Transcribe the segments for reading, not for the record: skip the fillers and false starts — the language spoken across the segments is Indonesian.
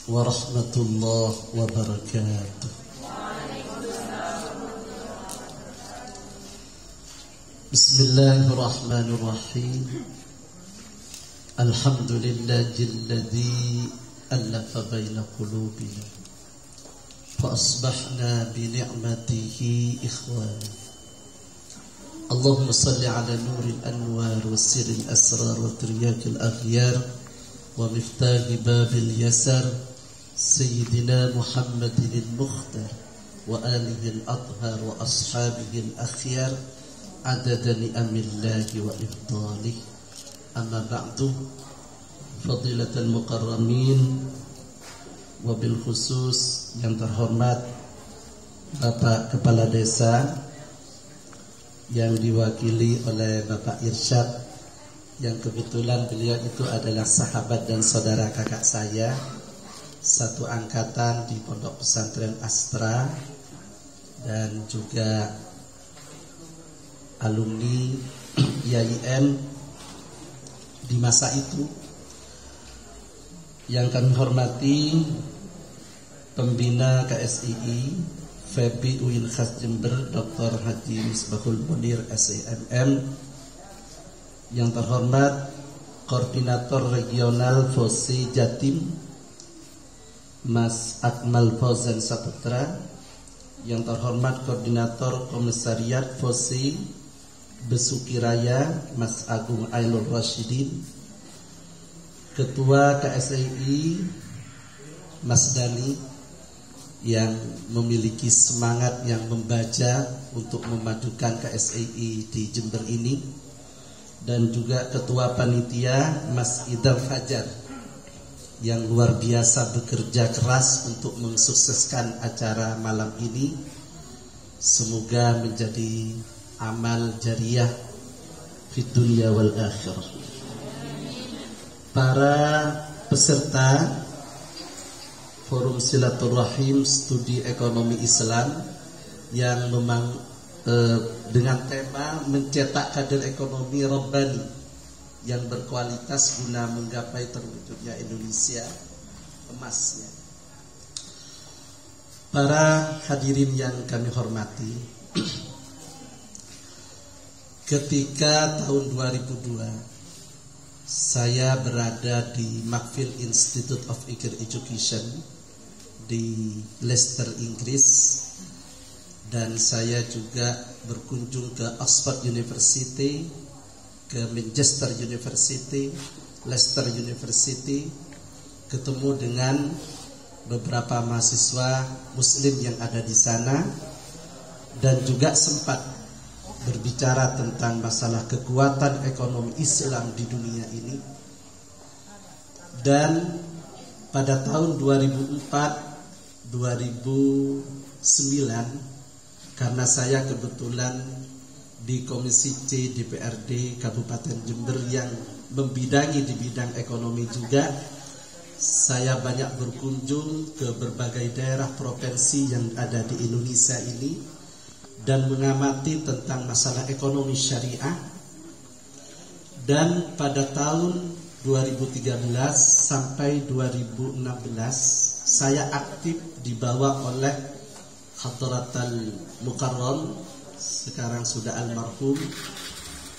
Warahmatullahi wabarakatuh. Bismillahirrahmanirrahim. Alhamdulillahilladzi allafa baina qulubina fa asbahna bi ni'matihi ikhwana. Allahumma salli ala nuril anwar wa sirril asrar wa tiryakil aghyar wa miftahi babil yasar Sayyidina Muhammadin al-Mukhtar wa alihi al-athhar wa ashabihi al-akhyar adada ni'amillahi wa ifdalih. Amma ba'du, fadilatul mukarramin, wabil khusus yang terhormat Bapak Kepala Desa yang diwakili oleh Bapak Irsyad, yang kebetulan beliau itu adalah sahabat dan saudara kakak saya, satu angkatan di Pondok Pesantren Astra, dan juga alumni IAIN di masa itu. Yang kami hormati pembina KSII FEBI UIN Khas Jember Dr. Haji Misbahul Munir SIMM, yang terhormat Koordinator Regional FOSI Jatim Mas Akmal Fauzan Saputra, yang terhormat Koordinator Komisariat FOSI Besuki Raya Mas Agung Ainul Rasyidin, Ketua KSII Mas Dani, yang memiliki semangat yang membaca untuk memajukan KSII di Jember ini, dan juga Ketua Panitia Mas Idam Fajar, yang luar biasa bekerja keras untuk mensukseskan acara malam ini. Semoga menjadi amal jariah fid dunya wal akhirah. Para peserta Forum Silaturahim Studi Ekonomi Islam yang memang dengan tema mencetak kader ekonomi Rabbani yang berkualitas guna menggapai terwujudnya Indonesia emasnya. Para hadirin yang kami hormati, ketika tahun 2002 saya berada di Macfield Institute of Higher Education di Leicester, Inggris, dan saya juga berkunjung ke Oxford University, ke Manchester University, Leicester University, ketemu dengan beberapa mahasiswa muslim yang ada di sana, dan juga sempat berbicara tentang masalah kekuatan ekonomi Islam di dunia ini. Dan pada tahun 2004-2009, karena saya kebetulan di Komisi C DPRD Kabupaten Jember yang membidangi di bidang ekonomi juga, saya banyak berkunjung ke berbagai daerah provinsi yang ada di Indonesia ini dan mengamati tentang masalah ekonomi syariah. Dan pada tahun 2013 sampai 2016 saya aktif dibawa oleh Hadratal Mukarram, sekarang sudah almarhum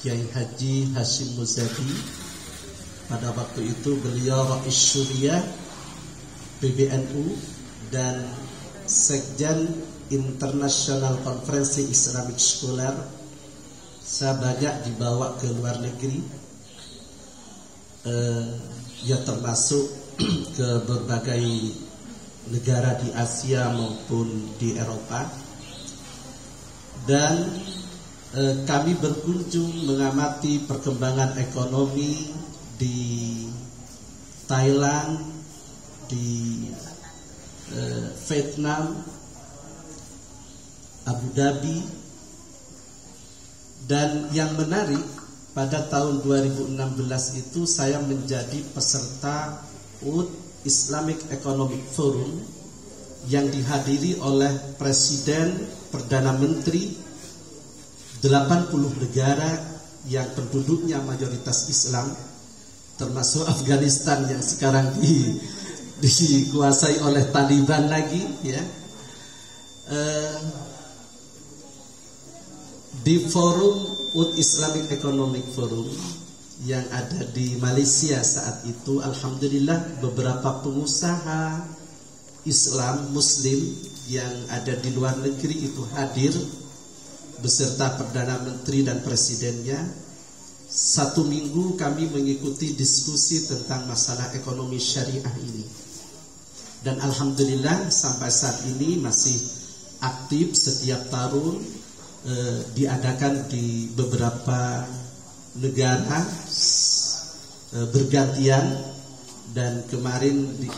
Kiai Haji Hashim Muzadi. Pada waktu itu beliau Rais Syuriah PBNU dan Sekjen International Conference Islamic Scholar. Saya banyak dibawa ke luar negeri, ya termasuk ke berbagai negara di Asia maupun di Eropa. Dan kami berkunjung mengamati perkembangan ekonomi di Thailand, di Vietnam, Abu Dhabi. Dan yang menarik, pada tahun 2016 itu saya menjadi peserta UD Islamic Economic Forum yang dihadiri oleh Presiden, Perdana Menteri, 80 negara yang penduduknya mayoritas Islam, termasuk Afghanistan yang sekarang dikuasai oleh Taliban lagi, ya. Di forum World Islamic Economic Forum yang ada di Malaysia saat itu, alhamdulillah beberapa pengusaha Islam Muslim yang ada di luar negeri itu hadir beserta Perdana Menteri dan Presidennya. 1 minggu kami mengikuti diskusi tentang masalah ekonomi syariah ini. Dan alhamdulillah sampai saat ini masih aktif. Setiap tahun diadakan di beberapa negara bergantian, dan kemarin di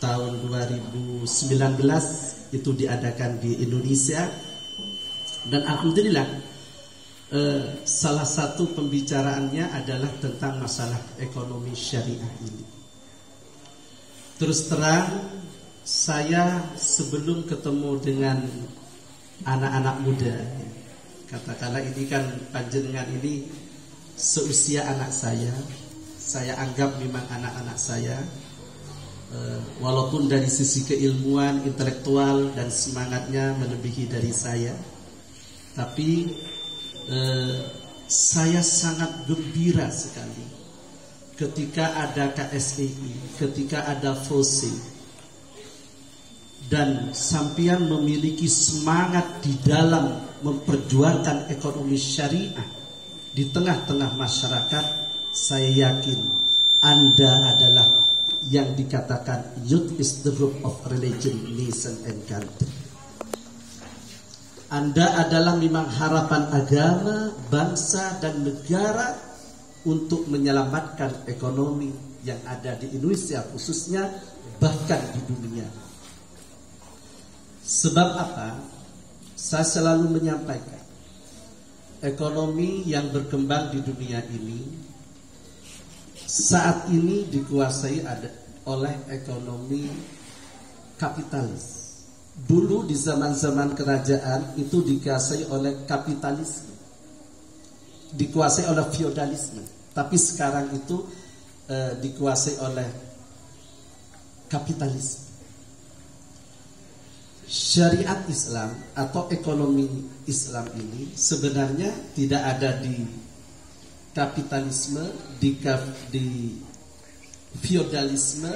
tahun 2019 itu diadakan di Indonesia. Dan alhamdulillah salah satu pembicaraannya adalah tentang masalah ekonomi syariah ini. Terus terang, saya sebelum ketemu dengan anak-anak muda, katakanlah ini kan panjenengan ini seusia anak saya anggap memang anak-anak saya, walaupun dari sisi keilmuan, intelektual dan semangatnya melebihi dari saya, tapi saya sangat gembira sekali ketika ada KSEI, ketika ada FOSI, dan sampian memiliki semangat di dalam memperjuangkan ekonomi syariah di tengah-tengah masyarakat. Saya yakin Anda adalah yang dikatakan youth is the root of religion, nation and country. Anda adalah memang harapan agama, bangsa dan negara untuk menyelamatkan ekonomi yang ada di Indonesia khususnya, bahkan di dunia. Sebab apa? Saya selalu menyampaikan, ekonomi yang berkembang di dunia ini saat ini dikuasai oleh ekonomi kapitalis. Dulu di zaman-zaman kerajaan itu dikuasai oleh kapitalisme, dikuasai oleh feodalisme. Tapi sekarang itu dikuasai oleh kapitalisme. Syariat Islam atau ekonomi Islam ini sebenarnya tidak ada di kapitalisme, di feodalisme,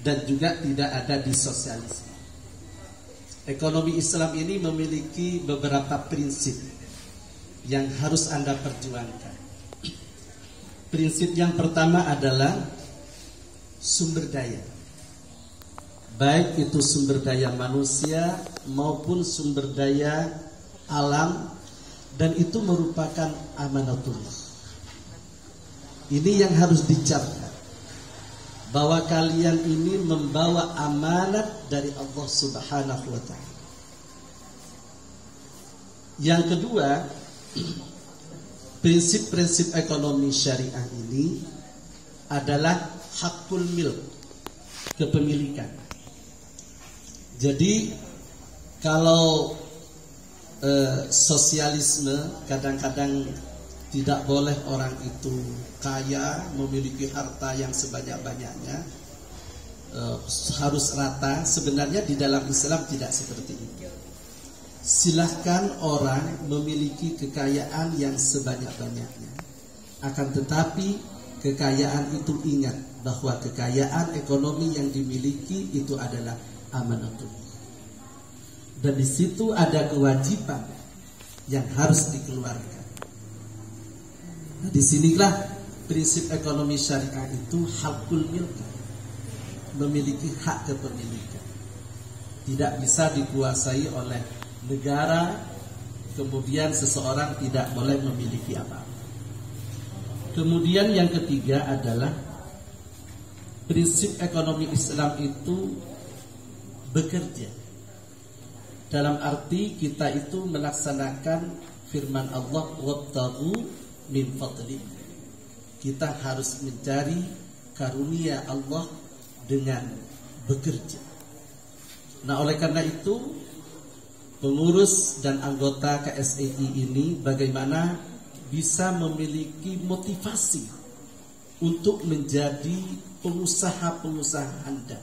dan juga tidak ada di sosialisme. Ekonomi Islam ini memiliki beberapa prinsip yang harus Anda perjuangkan. Prinsip yang pertama adalah sumber daya, baik itu sumber daya manusia maupun sumber daya alam, dan itu merupakan amanatullah. Ini yang harus dicatat, bahwa kalian ini membawa amanat dari Allah Subhanahu wa ta'ala. Yang kedua, prinsip-prinsip ekonomi syariah ini adalah hakul milk, kepemilikan. Jadi kalau sosialisme kadang-kadang tidak boleh orang itu kaya, memiliki harta yang sebanyak-banyaknya, harus rata. Sebenarnya di dalam Islam tidak seperti itu. Silahkan orang memiliki kekayaan yang sebanyak-banyaknya, akan tetapi kekayaan itu ingat bahwa kekayaan ekonomi yang dimiliki itu adalah amanatullah. Dan di situ ada kewajiban yang harus dikeluarkan. Nah, disinilah prinsip ekonomi syariah itu hakul milk, memiliki hak kepemilikan. Tidak bisa dikuasai oleh negara, kemudian seseorang tidak boleh memiliki apa-apa. Kemudian yang ketiga adalah prinsip ekonomi Islam itu bekerja. Dalam arti kita itu melaksanakan firman Allah, wabtaghu min fadli. Kita harus mencari karunia Allah dengan bekerja. Nah, oleh karena itu pengurus dan anggota KSEI ini bagaimana bisa memiliki motivasi untuk menjadi pengusaha-pengusaha handal,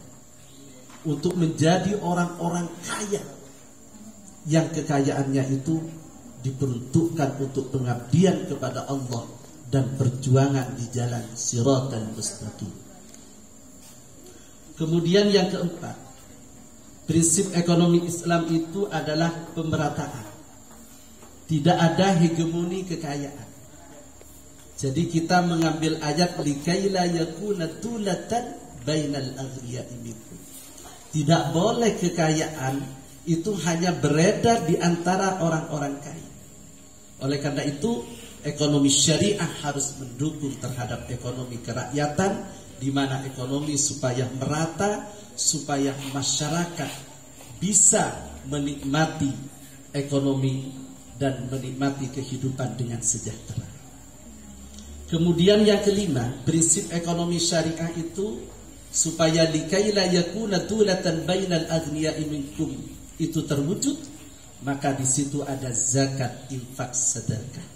untuk menjadi orang-orang kaya yang kekayaannya itu diperuntukkan untuk pengabdian kepada Allah dan perjuangan di jalan Shiratal Mustaqim. Kemudian yang keempat, prinsip ekonomi Islam itu adalah pemerataan. Tidak ada hegemoni kekayaan. Jadi kita mengambil ayat likaila yakuna tulatan bainal aghniya'i minkum. Tidak boleh kekayaan itu hanya beredar di antara orang-orang kaya. Oleh karena itu, ekonomi syariah harus mendukung terhadap ekonomi kerakyatan, di mana ekonomi supaya merata, supaya masyarakat bisa menikmati ekonomi dan menikmati kehidupan dengan sejahtera. Kemudian yang kelima, prinsip ekonomi syariah itu supaya likaila yakuna tulatan bainal aghniya'i minkum itu terwujud, maka di situ ada zakat, infak, sedekah.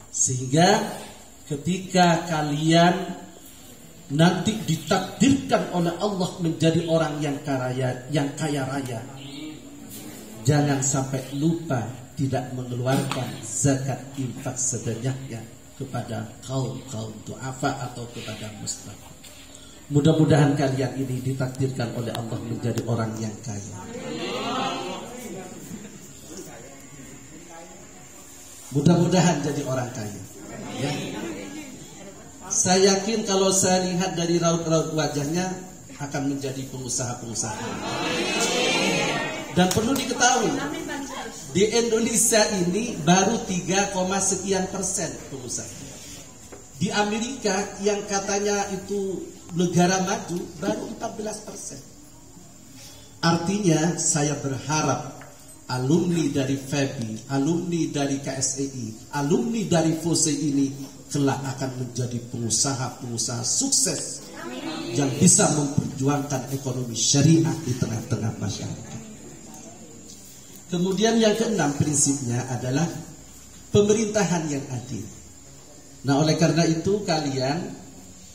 Sehingga ketika kalian nanti ditakdirkan oleh Allah menjadi orang yang kaya raya, jangan sampai lupa tidak mengeluarkan zakat, infak, sedekahnya kepada kaum du'afa atau kepada mustahil. Mudah-mudahan kalian ini ditakdirkan oleh Allah menjadi orang yang kaya. Mudah-mudahan jadi orang kaya. Ya. Saya yakin kalau saya lihat dari raut-raut wajahnya akan menjadi pengusaha-pengusaha. Dan perlu diketahui, di Indonesia ini baru 3, sekian persen pengusaha. Di Amerika yang katanya itu negara maju baru 14%. Artinya saya berharap alumni dari FEBI, alumni dari KSEI, alumni dari FOSE ini kelak akan menjadi pengusaha-pengusaha sukses yang bisa memperjuangkan ekonomi syariah di tengah-tengah masyarakat. Kemudian yang keenam prinsipnya adalah pemerintahan yang adil. Nah, oleh karena itu kalian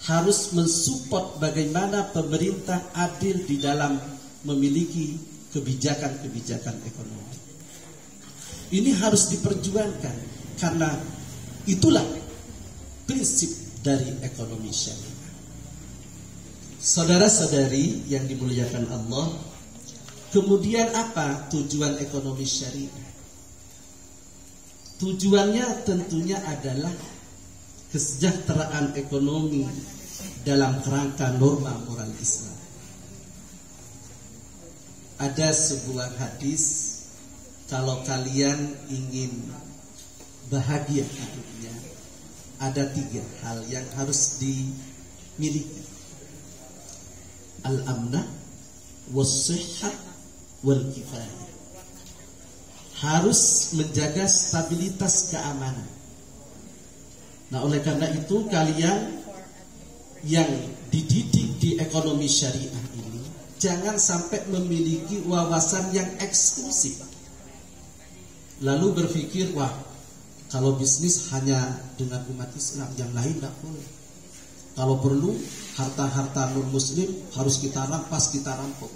harus mensupport bagaimana pemerintah adil di dalam memiliki kebijakan-kebijakan ekonomi. Ini harus diperjuangkan karena itulah prinsip dari ekonomi syariah. Saudara-saudari yang dimuliakan Allah, kemudian apa tujuan ekonomi syariah? Tujuannya tentunya adalah kesejahteraan ekonomi dalam kerangka norma moral Islam. Ada sebuah hadis, kalau kalian ingin bahagia hidupnya, ada 3 hal yang harus dimiliki: al-amnah, was-sihhat, wal-kifayah. Harus menjaga stabilitas keamanan. Nah, oleh karena itu kalian yang dididik di ekonomi syariah ini jangan sampai memiliki wawasan yang eksklusif, lalu berpikir, wah, kalau bisnis hanya dengan umat Islam, yang lain tidak boleh. Kalau perlu harta-harta non-muslim harus kita rampas, kita rampok.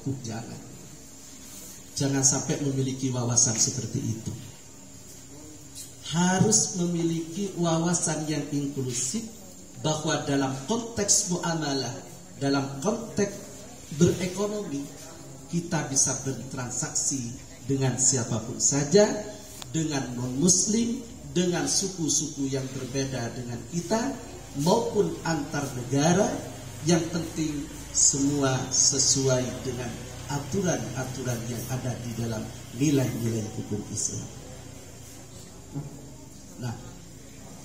Jangan sampai memiliki wawasan seperti itu. Harus memiliki wawasan yang inklusif, bahwa dalam konteks muamalah, dalam konteks berekonomi, kita bisa bertransaksi dengan siapapun saja, dengan non-muslim, dengan suku-suku yang berbeda dengan kita, maupun antar negara. Yang penting semua sesuai dengan aturan-aturan yang ada di dalam nilai-nilai hukum Islam. Nah,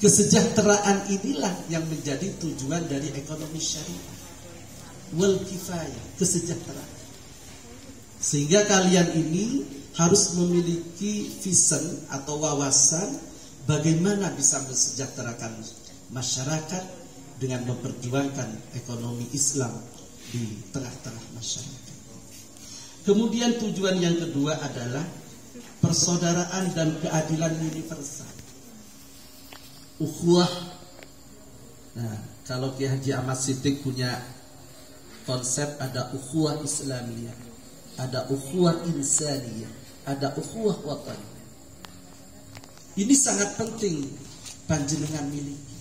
kesejahteraan inilah yang menjadi tujuan dari ekonomi syariah. Wal kifayah, kesejahteraan. Sehingga kalian ini harus memiliki vision atau wawasan bagaimana bisa mensejahterakan masyarakat dengan memperjuangkan ekonomi Islam di tengah-tengah masyarakat. Kemudian tujuan yang kedua adalah persaudaraan dan keadilan universal. Ukhuwah. Nah, kalau Kiai Haji Ahmad Siddiq punya konsep ada ukhuwah Islamiyah, ada ukhuwah insaniyah, ada ukhuwah wataniyah. Ini sangat penting panjenengan miliki.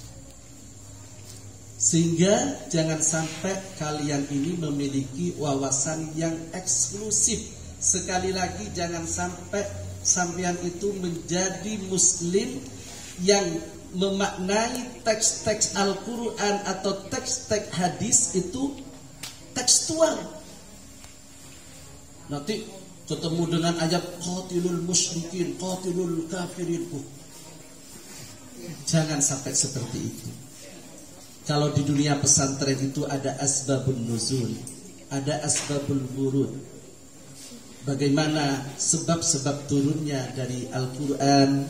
Sehingga jangan sampai kalian ini memiliki wawasan yang eksklusif. Sekali lagi, jangan sampai sampean itu menjadi muslim yang memaknai teks-teks Al-Quran atau teks-teks hadis itu tekstual. Nanti ketemu dengan ayat qatilul musyrikin, qatilul kafirin. Jangan sampai seperti itu. Kalau di dunia pesantren itu ada asbabun nuzul, ada asbabul wurud. Bagaimana sebab-sebab turunnya dari Al-Quran,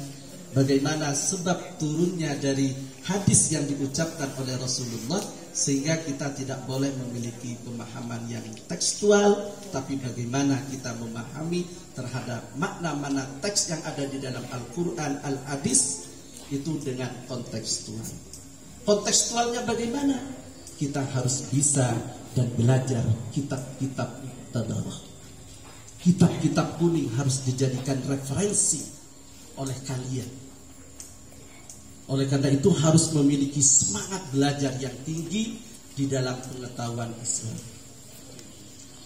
bagaimana sebab turunnya dari hadis yang diucapkan oleh Rasulullah, sehingga kita tidak boleh memiliki pemahaman yang tekstual, tapi bagaimana kita memahami terhadap makna-makna teks yang ada di dalam Al-Quran, Al-Hadis itu dengan kontekstual. Kontekstualnya bagaimana? Kita harus bisa dan belajar kitab-kitab tadarus. Kitab-kitab kuning harus dijadikan referensi oleh kalian. Oleh karena itu harus memiliki semangat belajar yang tinggi di dalam pengetahuan Islam.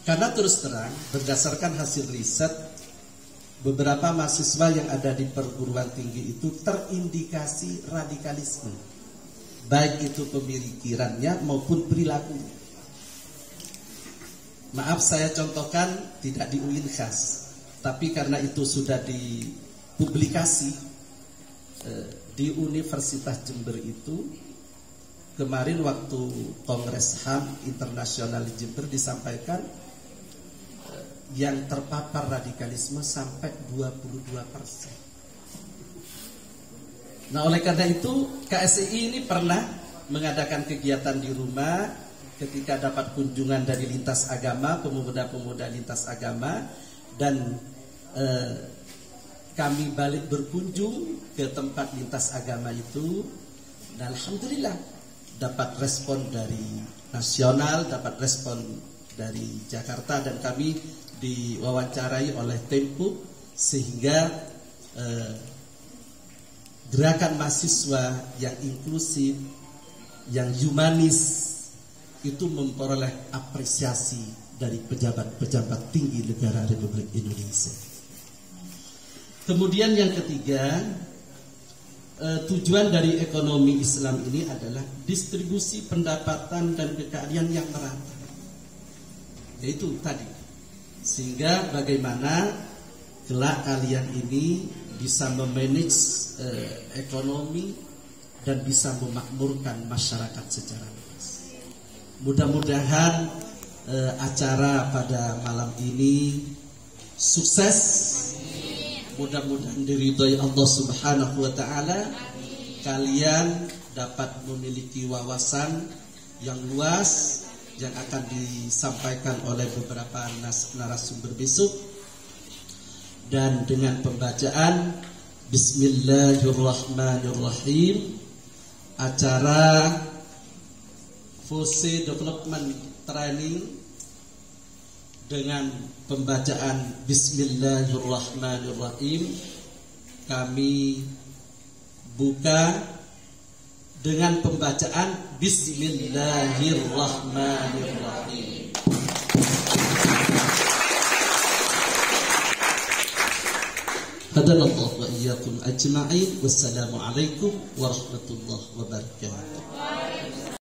Karena terus terang, berdasarkan hasil riset, beberapa mahasiswa yang ada di perguruan tinggi itu terindikasi radikalisme, baik itu pemikirannya maupun perilakunya. Maaf saya contohkan tidak di UIN khas, tapi karena itu sudah dipublikasi di Universitas Jember itu, kemarin waktu Kongres HAM Internasional di Jember disampaikan yang terpapar radikalisme sampai 22%. Nah, oleh karena itu KSI ini pernah mengadakan kegiatan di rumah ketika dapat kunjungan dari lintas agama, pemuda-pemuda lintas agama, dan kami balik berkunjung ke tempat lintas agama itu, dan alhamdulillah dapat respon dari nasional, dapat respon dari Jakarta, dan kami diwawancarai oleh Tempo, sehingga gerakan mahasiswa yang inklusif, yang humanis itu memperoleh apresiasi dari pejabat-pejabat tinggi negara Republik Indonesia. Kemudian yang ketiga, tujuan dari ekonomi Islam ini adalah distribusi pendapatan dan kekayaan yang merata. Yaitu tadi, sehingga bagaimana kelak kalian ini bisa memanage ekonomi dan bisa memakmurkan masyarakat secara luas. Mudah-mudahan acara pada malam ini sukses. Mudah-mudahan diridhoi Allah Subhanahu wa taala. Kalian dapat memiliki wawasan yang luas yang akan disampaikan oleh beberapa narasumber besok. Dan dengan pembacaan Bismillahirrahmanirrahim, acara Fose Development Training dengan pembacaan Bismillahirrahmanirrahim kami buka dengan pembacaan Bismillahirrahmanirrahim. Hadanallahu wa iyyakum ajma'in. Wassalamualaikum warahmatullahi wabarakatuh.